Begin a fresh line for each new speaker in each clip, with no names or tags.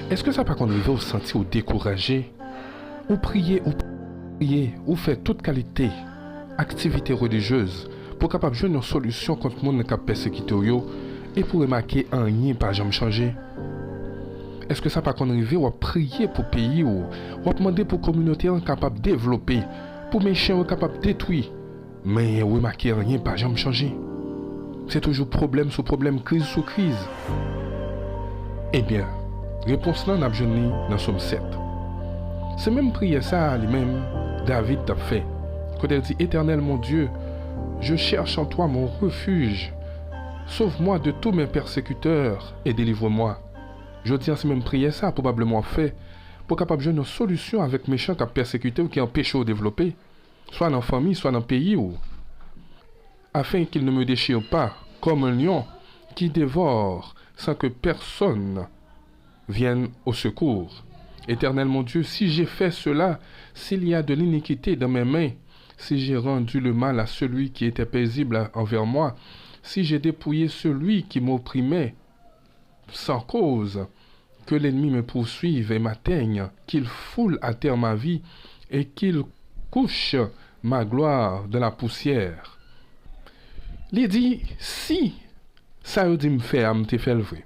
Est-ce que ça pas qu'on arrive au sentir ou découragé, ou prier, ou faire toute qualité, activité religieuse, pour capable jouer une solution contre le monde qui a persécuté yo, et pour remarquer un rien pas jamais changer? Est-ce que ça pas qu'on arrive ou prier pour pays ou demander pour communauté capable de développer, pour méchants capable de détruire, mais remarquer rien pas jamais changer? C'est toujours problème sur problème, crise sur crise. Eh bien, réponse là, on a besoin dans Somme 7. C'est même prière ça, lui-même, David t'a fait. Quand elle dit, Éternel mon Dieu, je cherche en toi mon refuge. Sauve-moi de tous mes persécuteurs et délivre-moi. Je tiens c'est même prière ça, probablement fait, pour capable de une solution avec méchants qui ont persécuté ou qui empêchent de développer, soit dans la famille, soit dans le pays, ou afin qu'il ne me déchire pas, comme un lion qui dévore sans que personne vienne au secours. Éternel mon Dieu, si j'ai fait cela, s'il y a de l'iniquité dans mes mains, si j'ai rendu le mal à celui qui était paisible envers moi, si j'ai dépouillé celui qui m'opprimait sans cause, que l'ennemi me poursuive et m'atteigne, qu'il foule à terre ma vie et qu'il couche ma gloire dans la poussière. Il dit, si ça yo dit me faire, me te fait le vrai.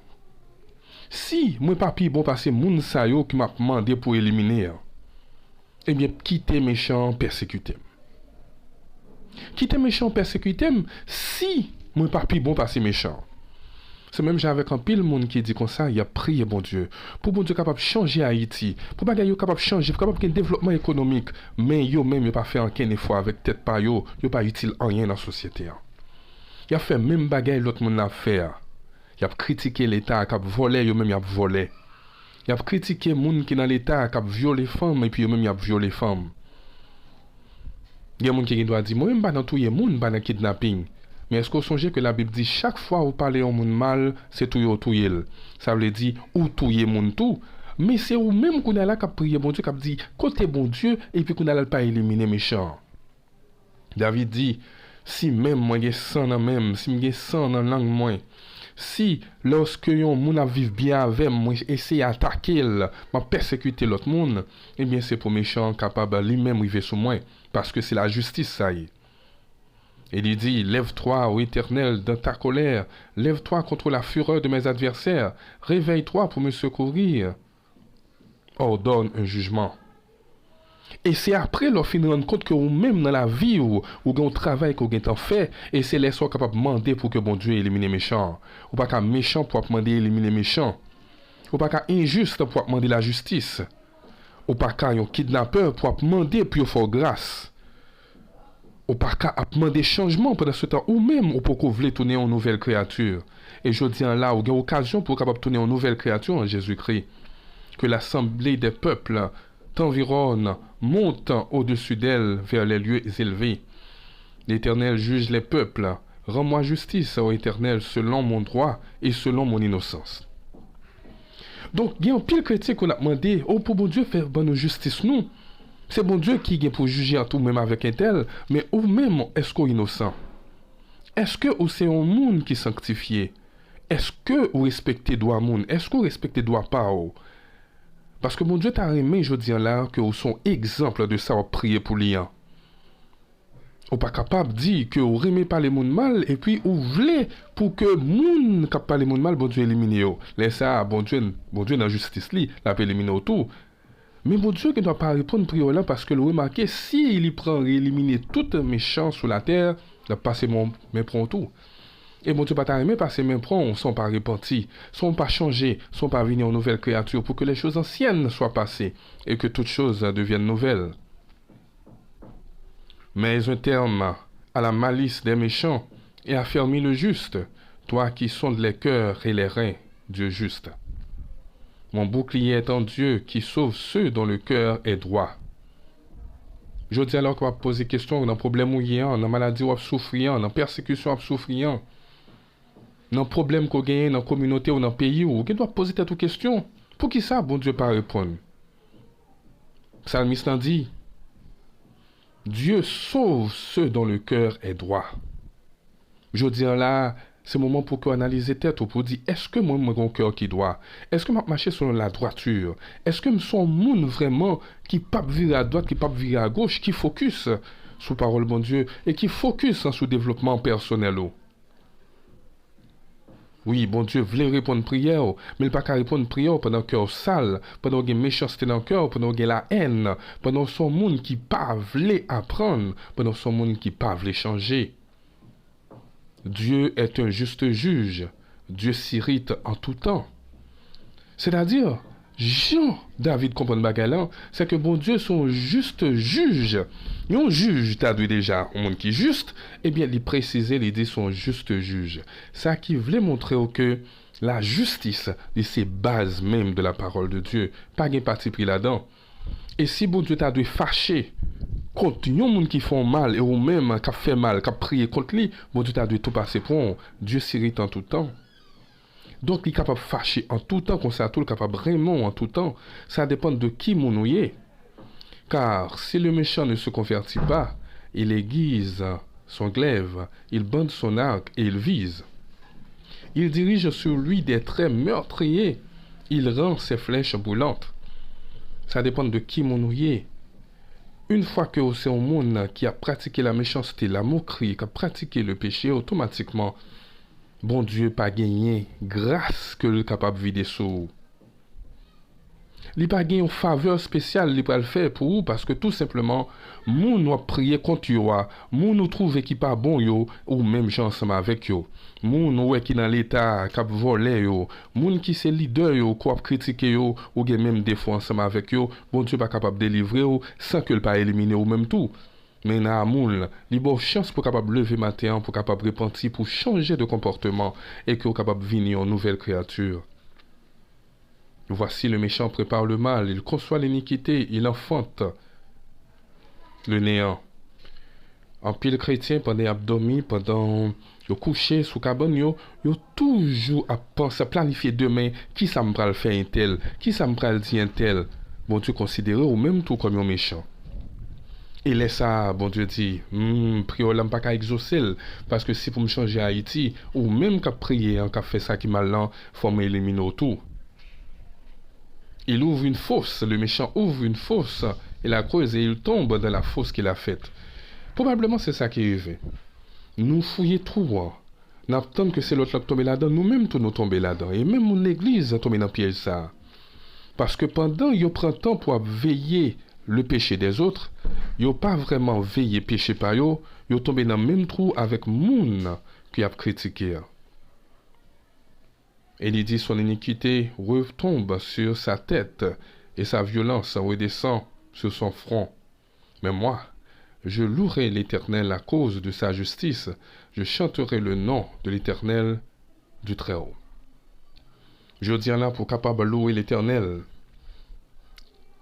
Si moi pas pi bon passer moun sa yo qui m'a demandé pour éliminer, eh bien quitter méchant persécuter. Quitter méchant persécuter si moi pas pi bon passer méchant. C'est même avec un pile monde qui dit comme ça, il a prié bon Dieu pour bon Dieu capable de changer Haïti, pour bagay yo capable de changer, pour capable de développement économique, mais yo même yo pas fait aucun effort avec tête pa yo pas utile en rien dans la société. Il a fait même bagay l'autre monde l'a fait. Il a critiqué l'État qui a volé, yo même il a volé. Il a critiqué moun qui dans l'État qui a violé femmes et puis yo même il a violé femmes. Il y a moun qui doit dire moi même pas dans tout y moun pas dans kidnapping. Mais est-ce que vous songez que la Bible dit chaque fois où vous parlez au monde mal, c'est tout yo touye. Ça veut dire ou touye moun tout. Mais c'est ou même qu'on a là qui prié bon Dieu qui dit côté bon Dieu et puis qu'on a là pas éliminer méchant. David dit si même moi j'ai 100 dans même, si j'ai 100 dans langue moins, si lorsque yon moun a vivre bien avec moi essayer attaquer m'a persécuter l'autre monde, eh bien c'est pour méchant capable lui-même river sur moi parce que c'est la justice ça y est. Et il dit, lève-toi, ô Éternel, dans ta colère, lève-toi contre la fureur de mes adversaires, réveille-toi pour me secourir. Ordonne un jugement. Et c'est après leur fin de rendre compte que vous-même dans la vie ou un travail que vous avez fait, et c'est les soins capables de demander pour que bon Dieu élimine les méchants. Ou pas qu'un méchant pour demander éliminer les méchants. Ou pas qu'un injuste pour demander la justice. Ou pas qu'un kidnappeur pour demander pour faire grâce. Ou pas qu'à demander changement pendant ce temps, ou même ou pour que vous voulez tourner en nouvelle créature. Et je dis là, vous avez occasion pour capable tourner en nouvelle créature en Jésus-Christ. Que l'assemblée des peuples t'environne, monte au-dessus d'elle vers les lieux élevés. L'Éternel juge les peuples. Rends-moi justice, ô Éternel, selon mon droit et selon mon innocence. Donc, il y a un pile chrétien qu'on a demandé, oh, pour bon Dieu faire bonne justice, nous. C'est bon Dieu qui est pour juger en tout même avec un tel, mais ou même est-ce qu'on est innocent? Est-ce que ou c'est un monde qui est sanctifié? Est-ce que vous respectez droit monde? Est-ce que vous respectez droit pas? Parce que mon Dieu t'a aimé, je dis là, que vous sont exemples de ça, vous priez pour l'IA. Ou pas capable de dire que vous n'aimez pas les mondes mal, et puis vous voulez pour que monde qui pas les mondes mal, bon Dieu élimine. Laissez ça, bon Dieu dans la justice, la peut éliminer autour. Mais mon Dieu qui ne doit pas répondre à prière là parce que le remarquez, s'il y prend éliminer tout méchant sur la terre, il va passer mes prend tout. Et mon Dieu pas t'aimer parce que mes prend sont pas repentis, sont pas changés, sont pas venus en nouvelle créature pour que les choses anciennes soient passées et que toutes choses deviennent nouvelles. Mais un terme à la malice des méchants et affermis le juste, toi qui sondes les cœurs et les reins, Dieu juste. Mon bouclier est en Dieu qui sauve ceux dont le cœur est droit. Je dis alors qu'on va poser question dans le problème où il y a, dans la maladie où on souffre, dans la persécution où on souffre, dans le problème qu'on gagne dans la communauté ou dans le pays où on doit poser cette question. Pour qui ça, bon Dieu, pas répondre? Psalmiste en dit, Dieu sauve ceux dont le cœur est droit. Je dis là, C'est le moment pour qu'on analyse tête pour dire est-ce que moi j'ai un cœur qui doit? Est-ce que je marche selon la droiture? Est-ce que je suis un monde vraiment qui pas virer à droite, qui pas virer à gauche, qui focus sur la parole de bon Dieu et qui focus sur le développement personnel? Oui, bon Dieu voulait répondre prière, mais il pas qu'à répondre prière pendant cœur sale, pendant qu'il y a méchanceté dans le cœur, pendant qu'il y a la haine, pendant son monde qui pas voulait apprendre, pendant son monde qui pas voulait changer. Dieu est un juste juge. Dieu s'irrite en tout temps. C'est-à-dire, Jean, David comprend bagalan, c'est que bon Dieu son juste juge. Un juge, t'as dit déjà, un monde qui est juste, eh bien, il précisait l'idée son juste juge. Ça qui voulait montrer que la justice, c'est base même de la parole de Dieu. Pas de parti pris là-dedans. Et si bon Dieu t'a dû fâcher contre les gens qui font mal et ou même qui fait mal, qui prié contre lui, bon Dieu t'a dû tout passer pour eux. Dieu s'irrite en tout temps. Donc, il est capable de fâcher en tout temps, comme ça, tout capable vraiment en tout temps. Ça dépend de qui mon est. Car si le méchant ne se convertit pas, il aiguise son glaive, il bande son arc et il vise. Il dirige sur lui des traits meurtriers. Il rend ses flèches brûlantes. Ça dépend de qui mon est. Une fois que c'est un monde qui a pratiqué la méchanceté, la moquerie, qui a pratiqué le péché, automatiquement, bon Dieu pas gagné grâce que le capable de vider sous. Il pas gagné une faveur spéciale, il pas le faire pour vous parce que tout simplement, moun nous prier contre yo, moun nous trouve qui pas bon yo ou même gens ensemble avec yo. Moun nous qui dans l'état cap voler yo, moun qui c'est leader yo, qui critiquer yo ou gen même des fois ensemble avec yo, bon Dieu pas capable de délivrer ou sans que le pas éliminer ou même tout. Mais dans l'amour, il y a chance pour capable lever matin, pour capable repentir, pour changer de comportement et que capable venir une nouvelle créature. Voici le méchant prépare le mal, il conçoit l'iniquité, il enfante le néant. En pile chrétien, pendant l'abdomen, pendant le coucher sous cabane, yo toujours à penser, à planifier demain, qui ça me va le faire un tel, qui ça me va le dire un tel. Bon Dieu considéré ou même tout comme un méchant. Et laisse ça, bon Dieu dit, prière là pas qu'à exaucer, parce que si pour me changer Haïti, ou même qu'à prier, qu'à faire ça qui mal là, faut m'éliminer tout. Il ouvre une fosse, le méchant ouvre une fosse, il la creuse et il tombe dans la fosse qu'il a faite. Probablement c'est ça qui est arrivé. Nous fouillons trop, nous attendons que c'est l'autre qui tombe là-dedans, nous-mêmes tous nous tombons là-dedans, et même mon église a tombé dans le piège ça. Parce que pendant qu'il prend temps pour veiller le péché des autres, yo pas vraiment veillé péché par yo, yo tombé dans le même trou avec moun qui a critiqué. Et il dit son iniquité retombe sur sa tête et sa violence redescend sur son front. Mais moi, je louerai l'Éternel à cause de sa justice, je chanterai le nom de l'Éternel du Très-Haut. Je dis là pour capable louer l'Éternel,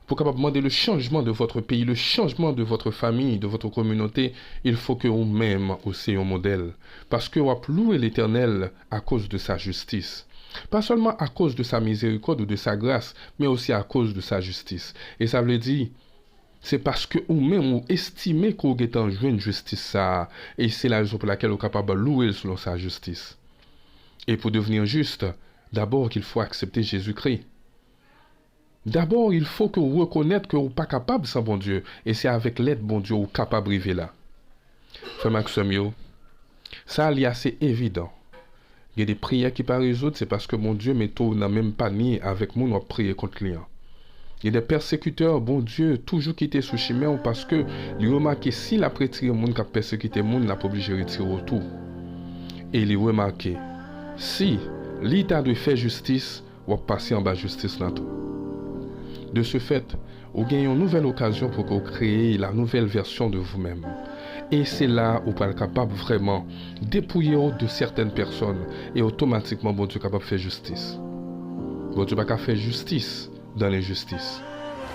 pour capable demander le changement de votre pays, le changement de votre famille, de votre communauté, il faut que vous-même aussi un modèle. Parce que vous louez l'Éternel à cause de sa justice. Pas seulement à cause de sa miséricorde ou de sa grâce, mais aussi à cause de sa justice. Et ça veut dire, c'est parce que vous-même vous estimez que vous êtes en une justice ça, et c'est la raison pour laquelle vous êtes capable de louer selon sa justice. Et pour devenir juste, d'abord qu'il faut accepter Jésus-Christ. D'abord, il faut que vous reconnaître que vous n'êtes pas capable sans bon Dieu. Et c'est avec l'aide de bon Dieu que vous êtes capable d'arriver là. Frère Maxime, ça est assez évident. Il y a des prières qui ne peuvent pas résoudre, c'est parce que mon Dieu met tout dans le même panier avec moi, nous prier contre lui. Il y a des persécuteurs, bon Dieu, toujours quitté sous chemin parce que il remarque si la prétire monde qui a persécuté monde n'a pas obligé de retirer autour. Et il remarque si l'État doit faire justice, ou passer en bas justice dans tout. De ce fait, vous gagnez une nouvelle occasion pour que vous créez la nouvelle version de vous-même. Et c'est là où vous êtes capable vraiment dépouiller de certaines personnes et automatiquement, bon Dieu est capable de faire justice. Bon Dieu n'est pas faire justice dans l'injustice.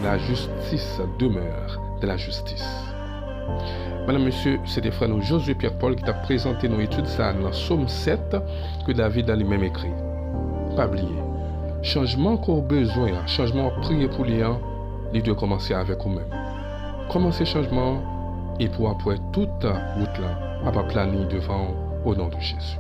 La justice demeure de la justice. Madame, monsieur, c'était frère nous Josué Pierre-Paul qui t'a présenté nos études ça dans Somme 7 que David a lui-même écrit. Pas oublier. Changement qu'on a besoin, changement à prier pour les gens, il doit commencer avec vous-même. Commencez changement et pour après toute route là, à pas planer devant au nom de Jésus.